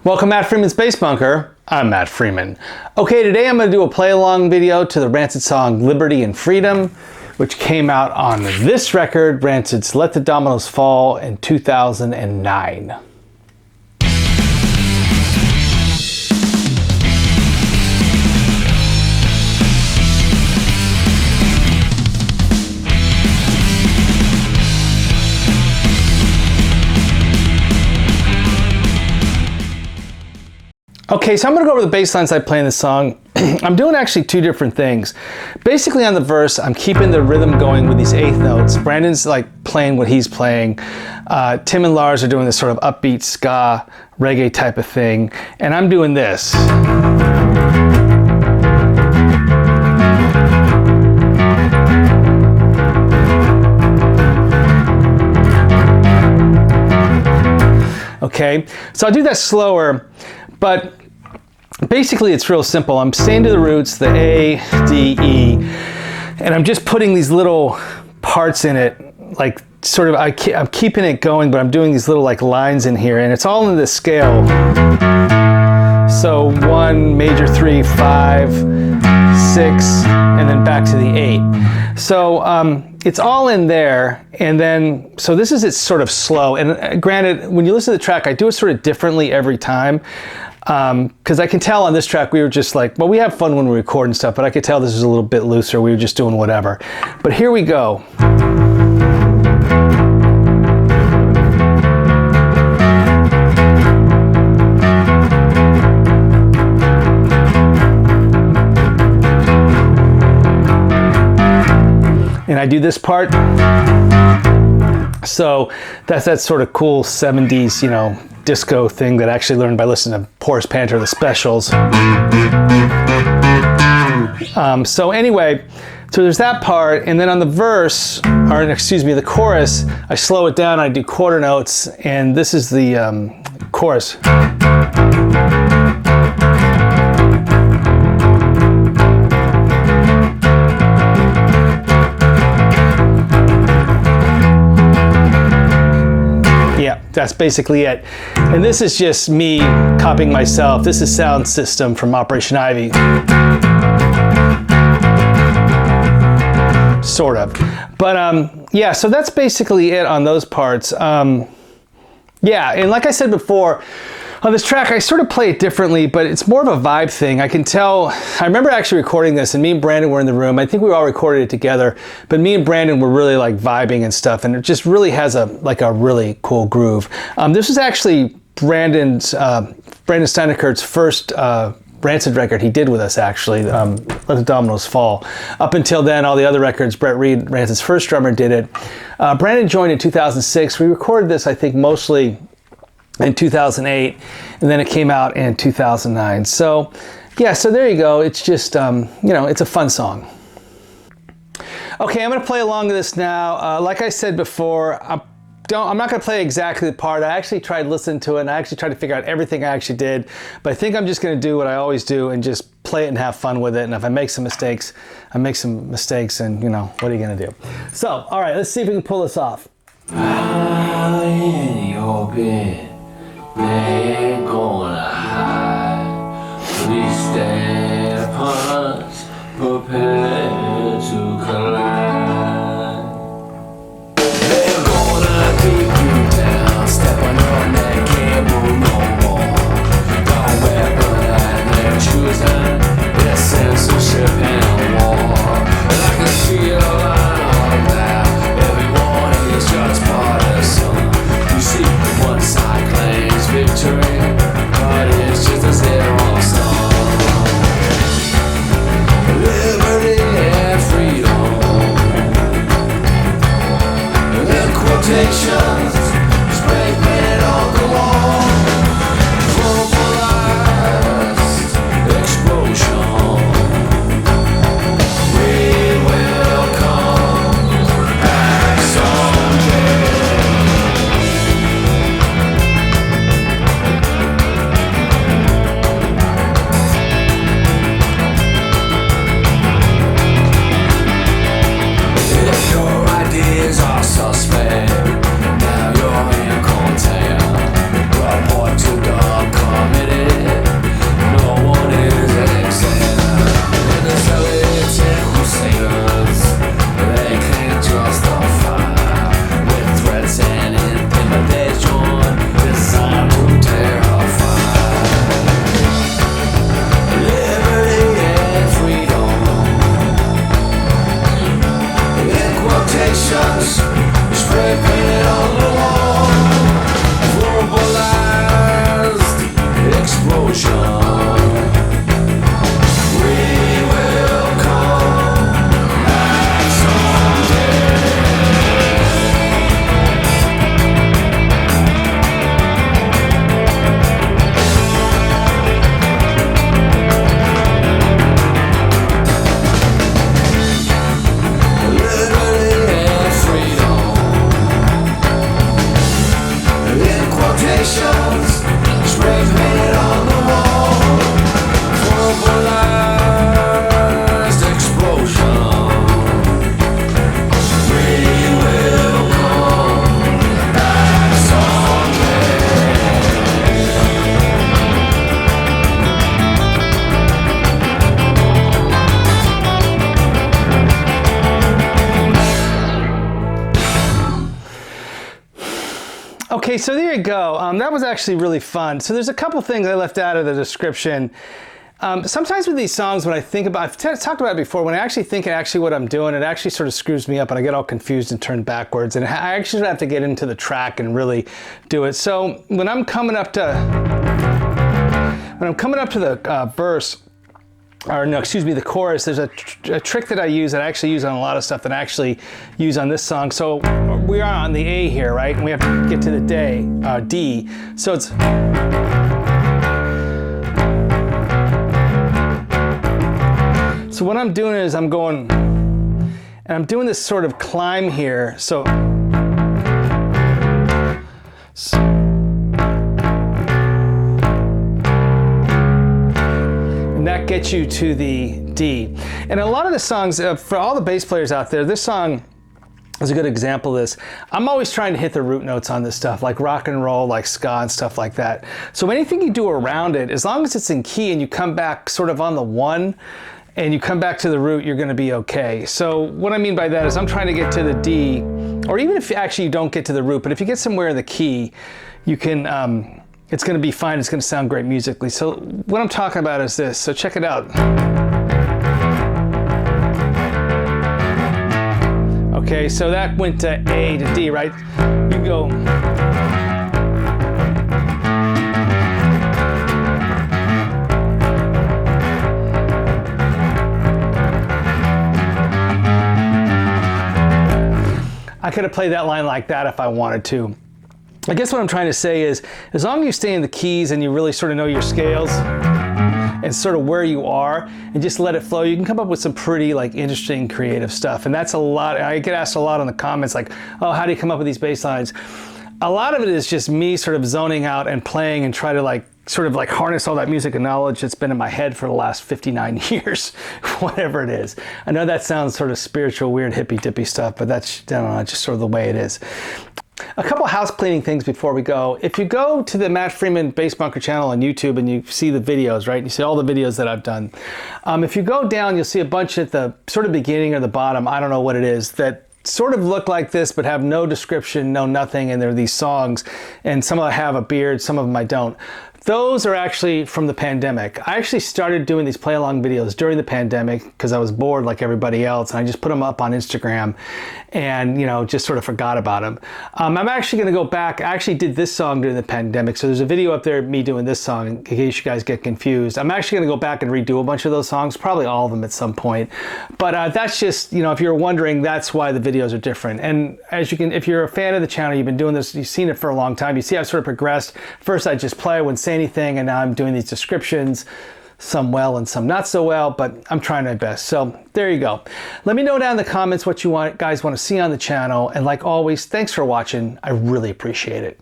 Welcome Matt Freeman's Bass Bunker. I'm Matt Freeman. Okay, today I'm going to do a play-along video to the Rancid song Liberty and Freedom, which came out on this record, Rancid's Let The Dominoes Fall, in 2009. Okay, so I'm going to go over the bass lines I play in this song. I'm doing actually two different things. Basically on the verse, I'm keeping the rhythm going with these eighth notes. Brandon's like playing what he's playing. Tim and Lars are doing this sort of upbeat ska, reggae type of thing. And I'm doing this. Okay, so I'll do that slower, but basically it's real simple. I'm staying to the roots, the A, D, E, and I'm just putting these little parts in it, like sort of, I'm keeping it going, but I'm doing these little like lines in here, and it's all in this scale. So 1, major 3, 5, 6, and then back to the 8. So it's all in there, and then, so this is, it's sort of slow, and granted, when you listen to the track, I do it sort of differently every time. Because I can tell on this track we were just like, well, we have fun when we record and stuff, but I could tell this is a little bit looser. We were just doing whatever. But here we go. And I do this part. So that's that sort of cool 70s, you know, disco thing that I actually learned by listening to Porous Panther, the Specials. So anyway, so there's that part, and then on the verse, or excuse me, the chorus, I slow it down, I do quarter notes, and this is the chorus. That's basically it. And this is just me copying myself. This is Sound System from Operation Ivy. Sort of. But yeah, so that's basically it on those parts. Yeah, and like I said before, on this track, I sort of play it differently, but it's more of a vibe thing. I can tell, I remember actually recording this, and me and Brandon were in the room. I think we all recorded it together, but me and Brandon were really like vibing and stuff, and it just really has a really cool groove. This was actually Brandon Steinekert's first Rancid record he did with us, actually, Let The Dominoes Fall. Up until then, all the other records, Brett Reed, Rancid's first drummer, did it. Brandon joined in 2006. We recorded this, I think, mostly in 2008, and then it came out in 2009. So yeah, so there you go. It's just, you know, it's a fun song. Okay, I'm gonna play along to this now. Like I said before, I'm not gonna play exactly the part. I actually tried listening to it, and I actually tried to figure out everything I actually did, but I think I'm just gonna do what I always do and just play it and have fun with it. And if I make some mistakes, I make some mistakes, and you know, what are you gonna do? So, all right, let's see if we can pull this off. In your bed. They ain't gonna hide. Please stand upon us, prepare to collide. They're gonna keep you down, step on your neck, can't move no more. Don't weaponize their choosing, their censorship and war. And I can see a line on now, everyone is just partisan. You see, one side claims victory. Okay, so there you go. That was actually really fun. So there's a couple things I left out of the description. Sometimes with these songs, when I think about, I've talked about it before, when I actually think what I'm doing, it actually sort of screws me up and I get all confused and turn backwards. And I actually have to get into the track and really do it. So when I'm coming up to the verse, or no, excuse me, the chorus, there's a trick that I use that I actually use on a lot of stuff that I actually use on this song. So we are on the A here, right? And we have to get to the D. So it's... So what I'm doing is I'm going, and I'm doing this sort of climb here. So and that gets you to the D. And a lot of the songs, for all the bass players out there, this song is a good example of this. I'm always trying to hit the root notes on this stuff, like rock and roll, like ska and stuff like that. So anything you do around it, as long as it's in key and you come back sort of on the 1, and you come back to the root, you're going to be okay. So what I mean by that is I'm trying to get to the D, or even if actually you don't get to the root, but if you get somewhere in the key, you can, it's going to be fine. It's going to sound great musically. So what I'm talking about is this. So check it out. Okay, so that went to A to D, right? You go... I could have played that line like that if I wanted to. I guess what I'm trying to say is, as long as you stay in the keys and you really sort of know your scales and sort of where you are and just let it flow, you can come up with some pretty like interesting creative stuff. And that's a lot. I get asked a lot in the comments like, oh, how do you come up with these bass lines? A lot of it is just me sort of zoning out and playing and try to like sort of like harness all that music and knowledge that's been in my head for the last 59 years, whatever it is. I know that sounds sort of spiritual, weird, hippy-dippy stuff, but that's, I don't know, just sort of the way it is. A couple house cleaning things before we go. If you go to the Matt Freeman Bass Bunker channel on YouTube and you see the videos, right? You see all the videos that I've done. If you go down, you'll see a bunch at the sort of beginning or the bottom, I don't know what it is, that sort of look like this but have no description, no nothing, and they're these songs, and some of them have a beard, some of them I don't. Those are actually from the pandemic. I actually started doing these play-along videos during the pandemic because I was bored like everybody else, and I just put them up on Instagram and, you know, just sort of forgot about them. I'm actually going to go back. I actually did this song during the pandemic, so there's a video up there of me doing this song in case you guys get confused. I'm actually going to go back and redo a bunch of those songs, probably all of them at some point. But that's just, you know, if you're wondering, that's why the videos are different. And as you can, if you're a fan of the channel, you've been doing this, you've seen it for a long time, you see I've sort of progressed. First I just play, I wouldn't say anything, and now I'm doing these descriptions, some well and some not so well, but I'm trying my best. So there you go. Let me know down in the comments what you guys want to see on the channel, and like always, thanks for watching. I really appreciate it.